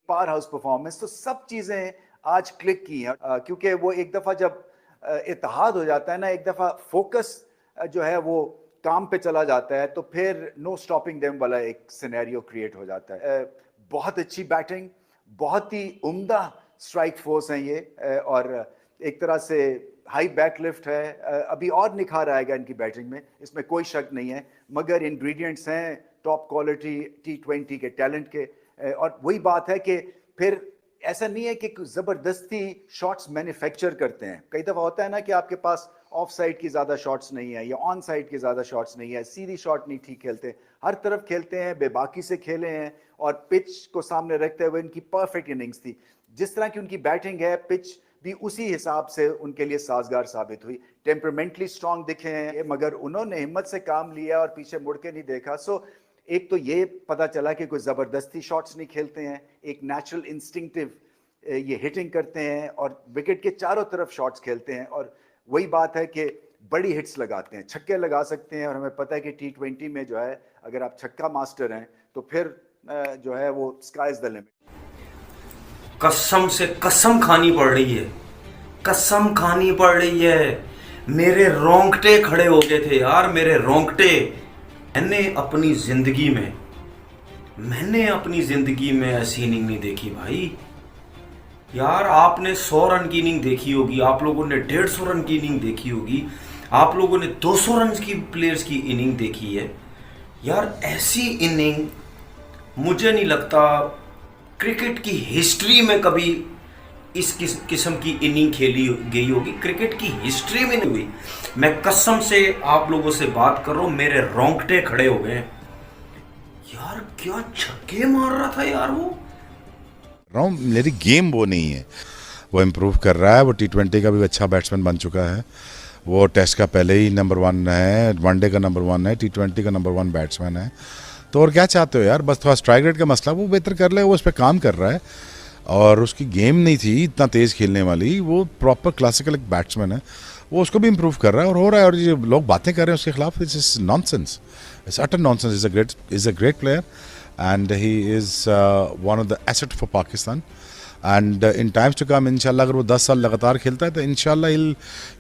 Power house performance. तो सब चीजें आज क्लिक की हैं, क्योंकि वो एक दफा जब इत्तेहाद हो जाता है ना, एक दफा फोकस जो है वो काम पे चला जाता है, तो फिर नो स्टॉपिंग देम वाला एक सिनेरियो क्रिएट हो जाता है। बहुत अच्छी बैटिंग, बहुत ही उम्दा स्ट्राइक फोर्स है ये, और एक तरह से हाई बैकलिफ्ट है। अभी और निखार आएगा इनकी बैटिंग में, इसमें कोई शक नहीं है, मगर इंग्रेडिएंट्स हैं टॉप क्वालिटी T20 के टैलेंट के। और वही बात है कि फिर ऐसा नहीं है कि जबरदस्ती शॉट्स मैन्युफैक्चर करते हैं। कई दफा होता है ना कि आपके पास ऑफ साइड की ज्यादा शॉट्स नहीं है या ऑन साइड की ज्यादा शॉट्स नहीं है, सीधी शॉट नहीं ठीक खेलते, हर तरफ खेलते हैं, बेबाकी से खेले हैं, और पिच को सामने रखते हुए इनकी परफेक्ट इनिंग्स थी। जिस तरह की उनकी बैटिंग है, पिच भी उसी हिसाब से उनके लिए साजगार साबित हुई। टेम्परमेंटली स्ट्रांग दिखे हैं, मगर उन्होंने हिम्मत से काम लिया और पीछे मुड़ के नहीं देखा। सो एक तो ये पता चला कि कोई जबरदस्ती शॉट्स नहीं खेलते हैं, एक नेचुरल इंस्टिंक्टिव ये हिटिंग करते हैं और विकेट के चारों तरफ शॉट्स खेलते हैं। और वही बात है कि बड़ी हिट्स लगाते हैं, छक्के लगा सकते हैं, और हमें पता है कि T20 में जो है अगर आप छक्का मास्टर हैं तो फिर जो है वो स्काई इज द लिमिट। कसम से कसम खानी पड़ रही है, कसम खानी पड़ रही है। मेरे रोंगटे खड़े हो गए थे यार, मेरे रोंगटे। मैंने अपनी जिंदगी में ऐसी इनिंग नहीं देखी भाई। यार आपने 100 रन की इनिंग देखी होगी, आप लोगों ने 150 रन की इनिंग देखी होगी, आप लोगों ने 200 रन की प्लेयर्स की इनिंग देखी है। यार ऐसी इनिंग मुझे नहीं लगता क्रिकेट की हिस्ट्री में कभी इस किस्म की इनिंग खेली गई होगी, क्रिकेट की हिस्ट्री में नहीं हुई। मैं कसम से आप लोगों से बात कर रहा हूं, मेरे रोंगटे खड़े हो गए। यार क्या छक्के मार रहा था यार वो। मेरी गेम वो नहीं है, वो इम्प्रूव कर रहा है। वो T20 का भी अच्छा बैट्समैन बन चुका है, वो टेस्ट का पहले ही नंबर 1 है, वनडे का नंबर 1 है, T20 का नंबर 1 बैट्समैन है। तो और क्या चाहते हो यार, बस थोड़ा स्ट्राइक रेट का मसला वो बेहतर कर ले, वो उस पर काम कर रहा है। और उसकी गेम नहीं थी इतना तेज़ खेलने वाली, वो प्रॉपर क्लासिकल एक बैट्समैन है, वो उसको भी इम्प्रूव कर रहा है और हो रहा है। और ये लोग बातें कर रहे हैं उसके खिलाफ, it's nonsense, it's utter nonsense. Is a great player and he is one of the asset for Pakistan, and in times to come इंशाल्लाह अगर वो 10 साल लगातार खेलता है तो इंशाल्लाह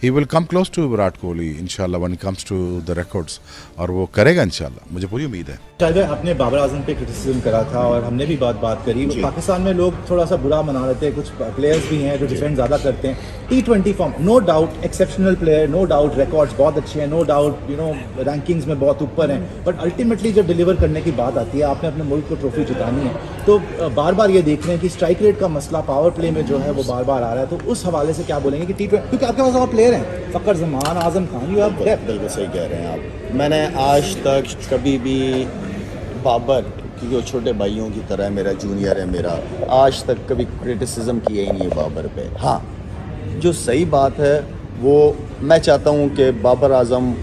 he will come close to Virat Kohli इंशाल्लाह when it comes to the records, और वो करेगा इंशाल्लाह, मुझे पूरी उम्मीद है। शायद आपने बाबर आजम पे क्रिटिसिज्म करा था और हमने भी बात करी। पाकिस्तान में लोग थोड़ा सा बुरा मना लेते हैं, कुछ प्लेयर्स भी हैं जो डिफेंड ज़्यादा करते हैं। T20 form no doubt exceptional player, no doubt records बहुत अच्छे हैं, नो डाउट रैंकिंग्स में बहुत ऊपर हैं, बट अल्टीमेटली जब डिलीवर करने की बात आती है, आपने अपने मुल्क को ट्रॉफी जितानी है, तो बार बार ये देख रहे हैं कि स्ट्राइक रेट का मसला पावर प्ले में जो है वो बार बार आ रहा है। तो उस हवाले से क्या बोलेंगे कि T20, क्योंकि आपके पास और प्लेयर हैं, फखर Zaman, Azam Khan, you have depth. बिल्कुल सही कह रहे हैं आप। मैंने आज तक कभी भी बाबर, क्योंकि वो छोटे भाइयों की तरह है, मेरा जूनियर है, मेरा आज तक कभी क्रिटिसिज्म किया ही नहीं है बाबर पे। हाँ, जो सही बात है वो मैं चाहता हूँ कि बाबर आजम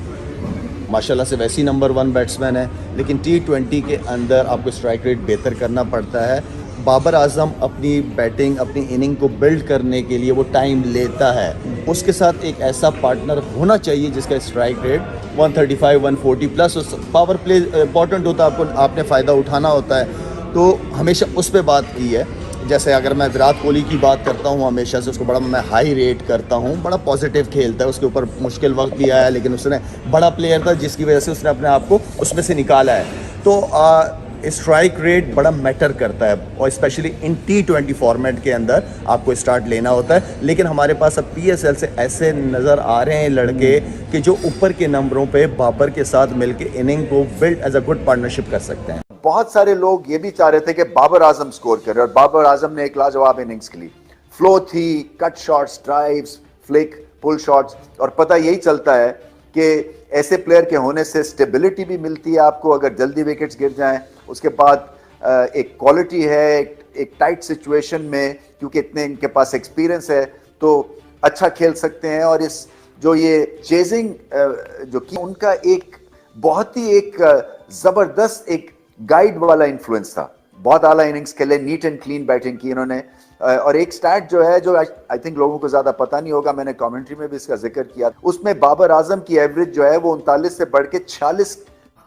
माशाल्लाह से वैसी नंबर 1 बैट्समैन है, लेकिन T20 के अंदर आपको स्ट्राइक रेट बेहतर करना पड़ता है। बाबर आजम अपनी बैटिंग, अपनी इनिंग को बिल्ड करने के लिए वो टाइम लेता है, उसके साथ एक ऐसा पार्टनर होना चाहिए जिसका strike rate 135 140 plus. Power play important होता है, आपने फ़ायदा उठाना होता है, तो हमेशा उस पर बात की है। जैसे अगर मैं विराट कोहली की बात करता हूँ, हमेशा से उसको बड़ा मैं हाई रेट करता हूँ, बड़ा पॉजिटिव खेलता है, उसके ऊपर मुश्किल वक्त भी आया, लेकिन उसने बड़ा प्लेयर था जिसकी वजह से उसने अपने आप को उसमें से निकाला है। तो स्ट्राइक रेट बड़ा मैटर करता है, और स्पेशली इन T20 फॉर्मेट के अंदर आपको स्टार्ट लेना होता है। लेकिन हमारे पास अब PSL से ऐसे नज़र आ रहे हैं लड़के कि जो ऊपर के नंबरों पे बाबर के साथ मिलकर इनिंग को build as a good partnership कर सकते हैं। बहुत सारे लोग ये भी चाह रहे थे कि बाबर आजम स्कोर करे, और बाबर आजम ने एक लाजवाब इनिंग्स खेली, फ्लो थी, कट शॉट्स, ड्राइव्स, फ्लिक, पुल शॉट्स, और पता यही चलता है कि ऐसे प्लेयर के होने से स्टेबिलिटी भी मिलती है आपको अगर जल्दी विकेट्स गिर जाएं। उसके बाद एक क्वालिटी है, एक टाइट सिचुएशन में, क्योंकि इतने इनके पास एक्सपीरियंस है तो अच्छा खेल सकते हैं। और इस जो ये चेजिंग जो की उनका एक बहुत ही एक जबरदस्त एक गाइड वाला इन्फ्लुएंस था। बहुत आला इनिंग्स खेले, नीट एंड क्लीन बैटिंग की इन्होंने। और एक स्टैट जो है, जो आई थिंक लोगों को ज्यादा पता नहीं होगा, मैंने कमेंट्री में भी इसका जिक्र किया, उसमें बाबर आजम की एवरेज जो है वो 39 से बढ़ के 46।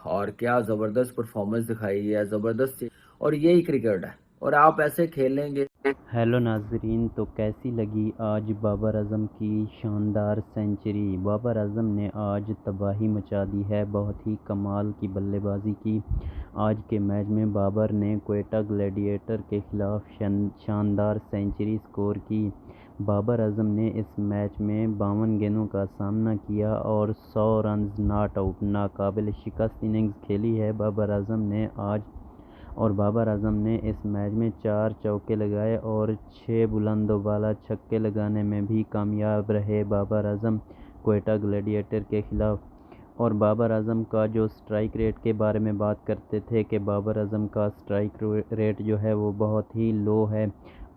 और क्या जबरदस्त परफॉर्मेंस दिखाई है, जबरदस्त। और यही क्रिकेट है, और आप ऐसे खेलेंगे। हेलो नाजरीन, तो कैसी लगी आज बाबर आजम की शानदार सेंचुरी। बाबर आजम ने आज तबाही मचा दी है, बहुत ही कमाल की बल्लेबाजी की। आज के मैच में बाबर ने क्वेटा ग्लैडिएटर के खिलाफ शानदार सेंचुरी स्कोर की। बाबर आजम ने इस मैच में 52 गेंदों का सामना किया और 100 रन नॉट आउट नाकाबिल शिकस्त इनिंग्स खेली है बाबर आजम ने आज। और बाबर आजम ने इस मैच में 4 चौके लगाए और 6 बुलंदोबाला छक्के लगाने में भी कामयाब रहे बाबर आजम क्वेटा ग्लैडिएटर के खिलाफ। और बाबर आजम का जो स्ट्राइक रेट के बारे में बात करते थे कि बाबर आजम का स्ट्राइक रेट जो है वो बहुत ही लो है।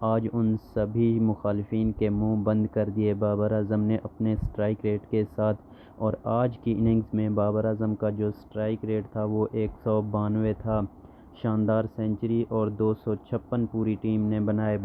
आज उन सभी मुखालिफिन के मुंह बंद कर दिए बाबर आजम ने अपने स्ट्राइक रेट के साथ। और आज की इनिंग्स में बाबर आजम का जो स्ट्राइक रेट था वो 192 था। शानदार सेंचुरी और 256 पूरी टीम ने बनाए।